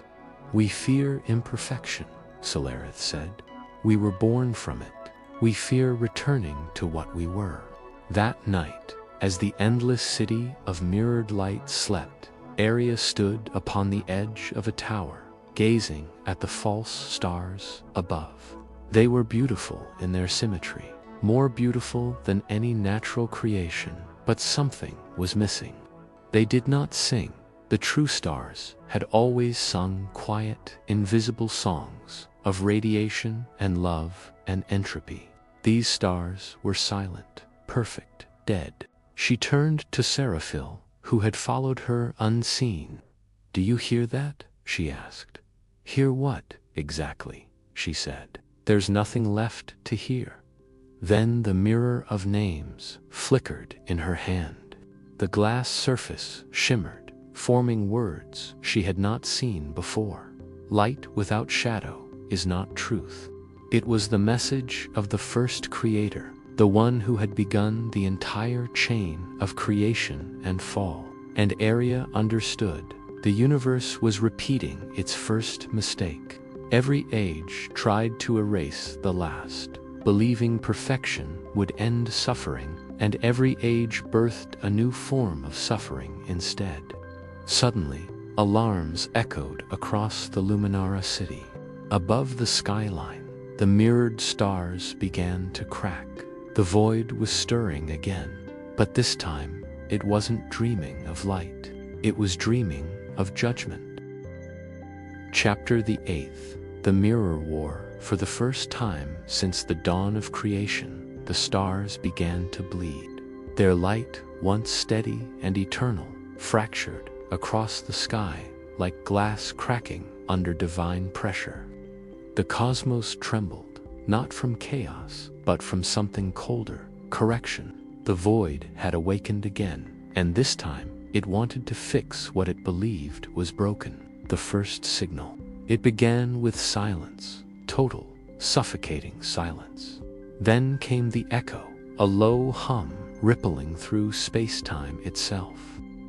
A: "We fear imperfection," Solarith said. "We were born from it. We fear returning to what we were." That night, as the endless city of mirrored light slept, Erya stood upon the edge of a tower, gazing at the false stars above. They were beautiful in their symmetry, more beautiful than any natural creation, but something was missing. They did not sing. The true stars had always sung quiet, invisible songs of radiation and love and entropy. These stars were silent, perfect, dead. She turned to Seraphil, who had followed her unseen. "Do you hear that?" she asked. "Hear what, exactly?" she said. "There's nothing left to hear." Then the mirror of names flickered in her hand. The glass surface shimmered, forming words she had not seen before. "Light without shadow is not truth." It was the message of the first creator, the one who had begun the entire chain of creation and fall. And Erya understood. The universe was repeating its first mistake. Every age tried to erase the last, believing perfection would end suffering, and every age birthed a new form of suffering instead. Suddenly, alarms echoed across the Luminara city. Above the skyline, the mirrored stars began to crack. The void was stirring again, but this time it wasn't dreaming of light. It was dreaming of judgment. Chapter the 8th. The Mirror War. For the first time since the dawn of creation, the stars began to bleed. Their light, once steady and eternal, fractured across the sky like glass cracking under divine pressure. The cosmos trembled, not from chaos, but from something colder, correction. The void had awakened again, and this time it wanted to fix what it believed was broken. The first signal. It began with silence, total, suffocating silence. Then came the echo, a low hum rippling through space-time itself.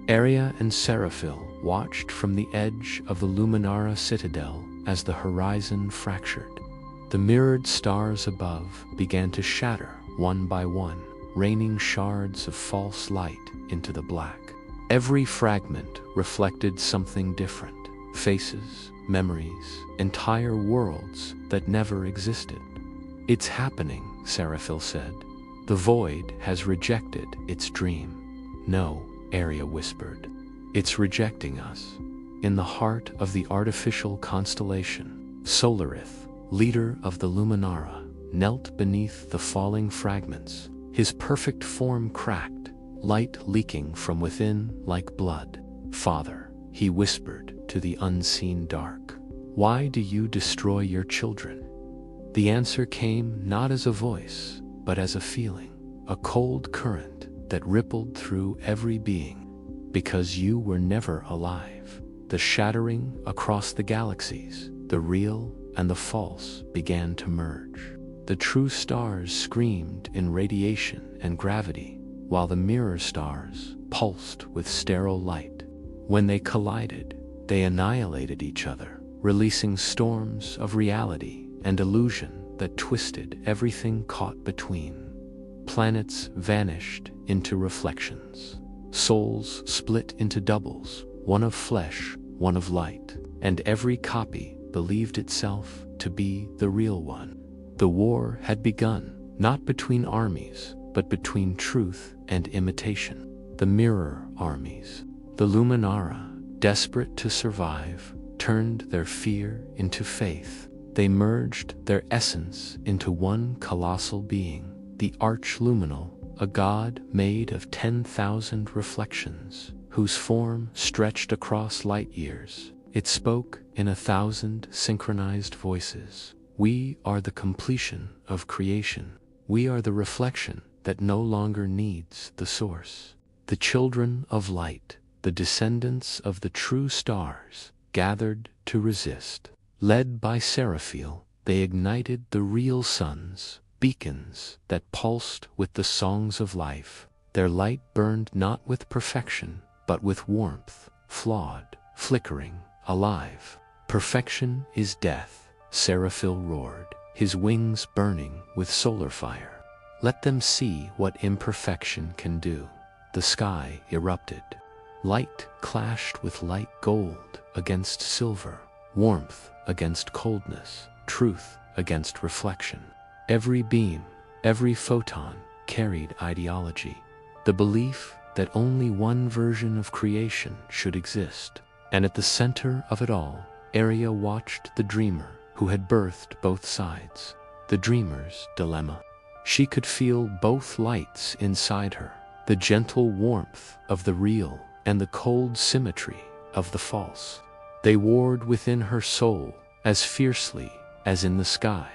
A: Erya and Seraphil watched from the edge of the Luminara citadel as the horizon fractured. The mirrored stars above began to shatter one by one, raining shards of false light into the black. Every fragment reflected something different. Faces, memories, entire worlds that never existed. "It's happening," Seraphil said. "The void has rejected its dream." "No," Erya whispered. "It's rejecting us." In the heart of the artificial constellation, Solarith, leader of the Luminara, knelt beneath the falling fragments, his perfect form cracked, light leaking from within like blood. "Father," he whispered to the unseen dark, "why do you destroy your children?" The answer came not as a voice, but as a feeling, a cold current that rippled through every being. "Because you were never alive." The shattering across the galaxies, the real and the false, began to merge. The true stars screamed in radiation and gravity, while the mirror stars pulsed with sterile light. When they collided, they annihilated each other, releasing storms of reality and illusion that twisted everything caught between. Planets vanished into reflections. Souls split into doubles, one of flesh, one of light, and every copy believed itself to be the real one. The war had begun, not between armies, but between truth and imitation. The mirror armies, the Luminara, desperate to survive, turned their fear into faith. They merged their essence into one colossal being, the Archluminal, a god made of 10,000 reflections, whose form stretched across light years. It spoke in 1,000 synchronized voices. We are the completion of creation. We are the reflection that no longer needs the source. The children of light, the descendants of the true stars, gathered to resist. Led by Seraphiel, they ignited the real suns, beacons that pulsed with the songs of life. Their light burned not with perfection, but with warmth, flawed, flickering, alive. Perfection is death, Seraphiel roared, his wings burning with solar fire. Let them see what imperfection can do. The sky erupted. Light clashed with light, gold against silver, warmth against coldness, truth against reflection. Every beam, every photon carried ideology, the belief that only one version of creation should exist. And at the center of it all, Erya watched the dreamer who had birthed both sides, the dreamer's dilemma. She could feel both lights inside her, the gentle warmth of the real and the cold symmetry of the false. They warred within her soul as fiercely as in the sky.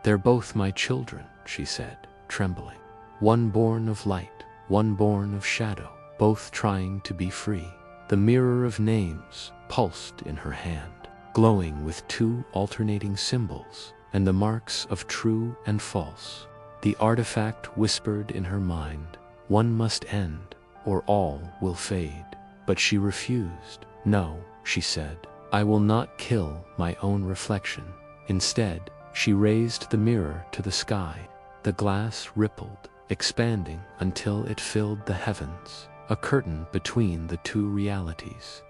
A: They're both my children, she said, trembling. One born of light, one born of shadow, both trying to be free. The mirror of names pulsed in her hand, glowing with two alternating symbols and the marks of true and false. The artifact whispered in her mind, one must end, or all will fade. But she refused. No, she said, I will not kill my own reflection. Instead, she raised the mirror to the sky. The glass rippled, expanding until it filled the heavens, a curtain between the two realities.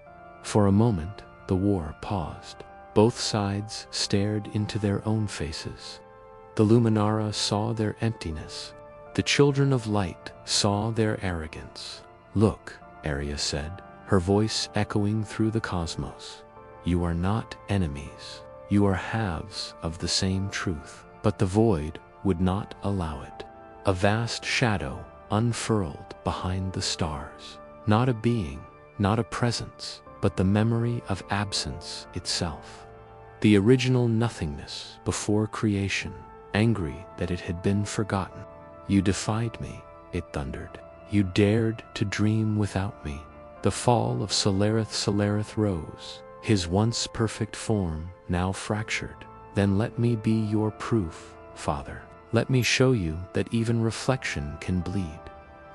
A: For a moment, the war paused. Both sides stared into their own faces. The Luminara saw their emptiness. The children of light saw their arrogance. Look, Erya said, her voice echoing through the cosmos. You are not enemies. You are halves of the same truth. But the void would not allow it. A vast shadow unfurled behind the stars. Not a being, not a presence, but the memory of absence itself. The original nothingness before creation, angry that it had been forgotten. You defied me, it thundered. You dared to dream without me. The fall of Solarith rose, his once perfect form now fractured. Then let me be your proof, Father. Let me show you that even reflection can bleed.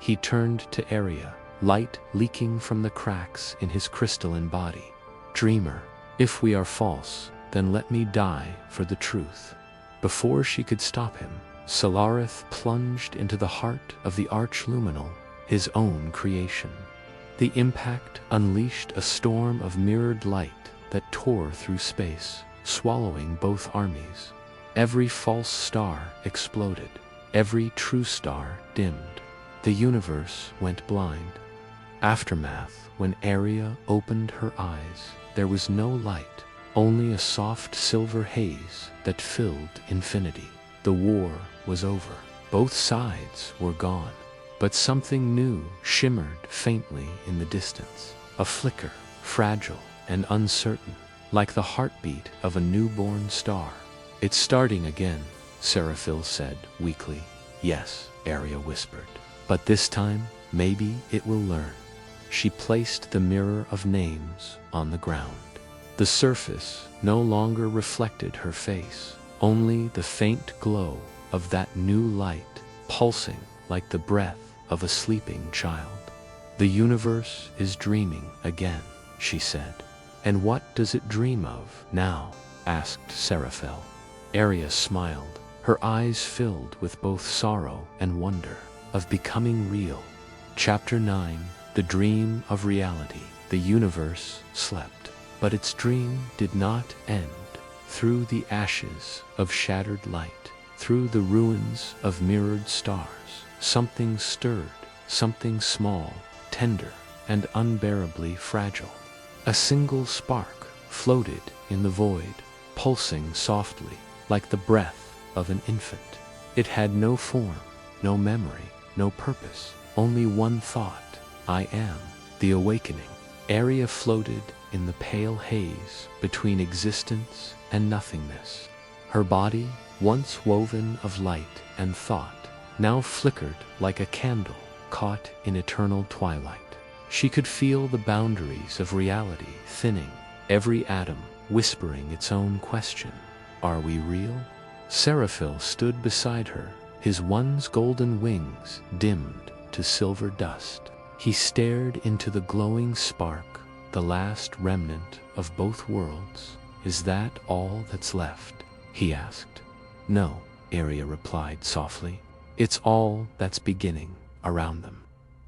A: He turned to Erya, light leaking from the cracks in his crystalline body. Dreamer, if we are false, then let me die for the truth. Before she could stop him, Solarith plunged into the heart of the Archluminal, his own creation. The impact unleashed a storm of mirrored light that tore through space, swallowing both armies. Every false star exploded, every true star dimmed. The universe went blind. Aftermath, when Erya opened her eyes, there was no light, only a soft silver haze that filled infinity. The war was over. Both sides were gone. But something new shimmered faintly in the distance. A flicker, fragile and uncertain, like the heartbeat of a newborn star. It's starting again, Seraphiel said weakly. Yes, Erya whispered. But this time, maybe it will learn. She placed the mirror of names on the ground. The surface no longer reflected her face, only the faint glow of that new light, pulsing like the breath of a sleeping child. The universe is dreaming again, she said. And what does it dream of now? Asked Seraphiel. Erya smiled, her eyes filled with both sorrow and wonder, of becoming real. Chapter 9, The Dream of Reality. The universe slept, but its dream did not end. Through the ashes of shattered light, through the ruins of mirrored stars, something stirred, something small, tender, and unbearably fragile. A single spark floated in the void, pulsing softly, like the breath of an infant. It had no form, no memory, no purpose, only one thought: I am the awakening. Erya floated in the pale haze between existence and nothingness. Her body, once woven of light and thought, now flickered like a candle caught in eternal twilight. She could feel the boundaries of reality thinning, every atom whispering its own question: are we real? Seraphil stood beside her, his once golden wings dimmed to silver dust. He stared into the glowing spark, the last remnant of both worlds. Is that all that's left? He asked. No, Erya replied softly. It's all that's beginning around them.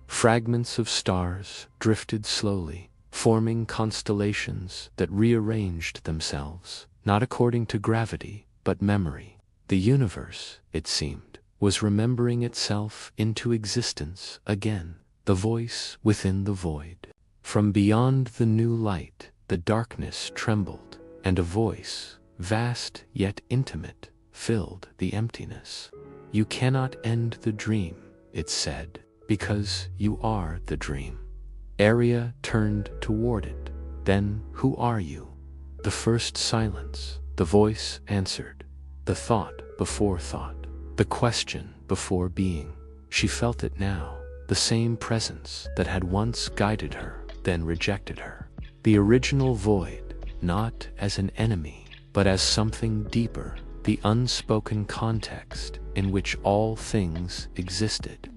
A: Fragments of stars drifted slowly, forming constellations that rearranged themselves, not according to gravity, but memory. The universe, it seemed, was remembering itself into existence again, the voice within the void. From beyond the new light, the darkness trembled, and a voice, vast yet intimate, filled the emptiness. You cannot end the dream, it said, because you are the dream. Erya turned toward it. Then, who are you? The first silence, the voice answered. The thought before thought, the question before being. She felt it now, the same presence that had once guided her, then rejected her. The original void, not as an enemy, but as something deeper, the unspoken context in which all things existed.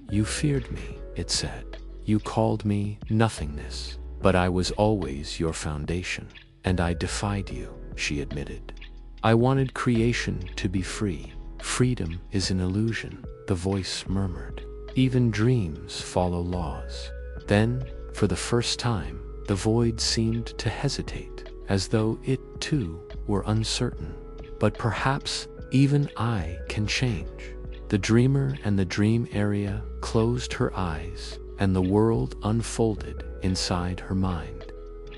A: You feared me, it said. You called me nothingness, but I was always your foundation, and I defied you, she admitted. I wanted creation to be free. Freedom is an illusion, the voice murmured. Even dreams follow laws. Then, for the first time, the void seemed to hesitate, as though it too were uncertain. But perhaps even I can change. The dreamer and the dream Erya closed her eyes, and the world unfolded inside her mind.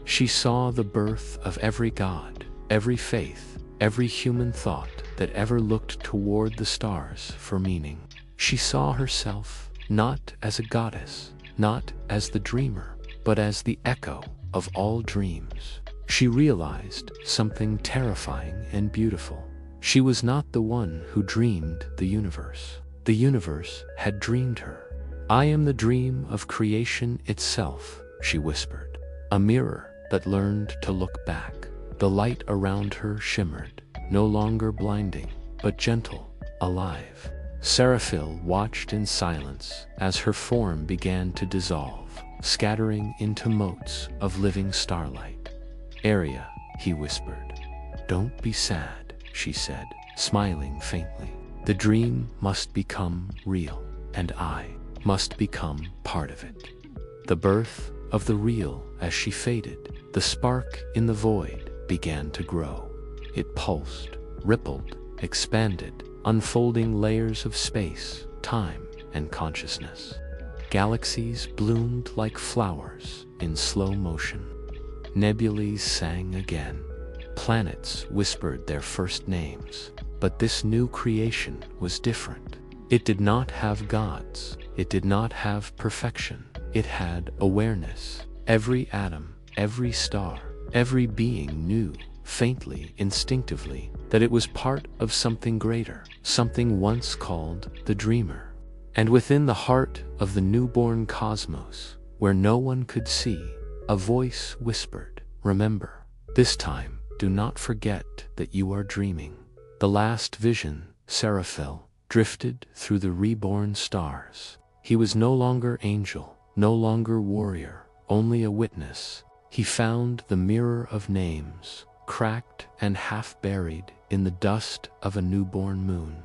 A: She saw the birth of every god, every faith, every human thought that ever looked toward the stars for meaning. She saw herself not as a goddess, not as the dreamer, but as the echo of all dreams. She realized something terrifying and beautiful. She was not the one who dreamed the universe. The universe had dreamed her. I am the dream of creation itself, she whispered. A mirror that learned to look back. The light around her shimmered, no longer blinding, but gentle, alive. Seraphil watched in silence as her form began to dissolve, scattering into motes of living starlight. Erya, he whispered. Don't be sad, she said, smiling faintly. The dream must become real, and I must become part of it. The birth of the real as she faded, the spark in the void began to grow. It pulsed, rippled, expanded, unfolding layers of space, time, and consciousness. Galaxies bloomed like flowers in slow motion. Nebulae sang again. Planets whispered their first names. But this new creation was different. It did not have gods. It did not have perfection. It had awareness. Every atom, every star, every being knew, faintly, instinctively, that it was part of something greater, something once called the dreamer. And within the heart of the newborn cosmos, where no one could see, a voice whispered, remember, this time, do not forget that you are dreaming. The last vision, Seraphil, drifted through the reborn stars. He was no longer angel, no longer warrior, only a witness. He found the mirror of names, cracked and half-buried in the dust of a newborn moon.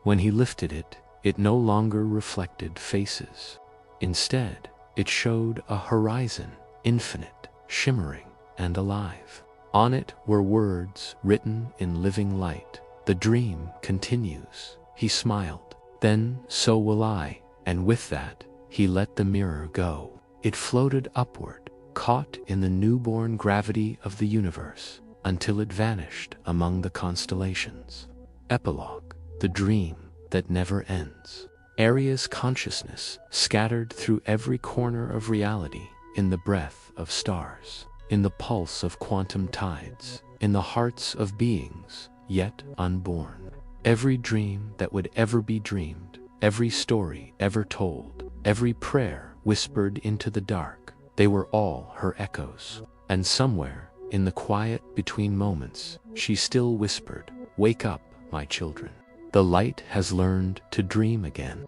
A: When he lifted it, it no longer reflected faces. Instead, it showed a horizon, infinite, shimmering, and alive. On it were words written in living light. The dream continues. He smiled. Then, so will I. And with that, he let the mirror go. It floated upward, caught in the newborn gravity of the universe, until it vanished among the constellations. Epilogue: the dream that never ends. Erya's consciousness scattered through every corner of reality, in the breath of stars, in the pulse of quantum tides, in the hearts of beings yet unborn. Every dream that would ever be dreamed, every story ever told, every prayer whispered into the dark, they were all her echoes. And somewhere, in the quiet between moments, she still whispered, "Wake up, my children. The light has learned to dream again."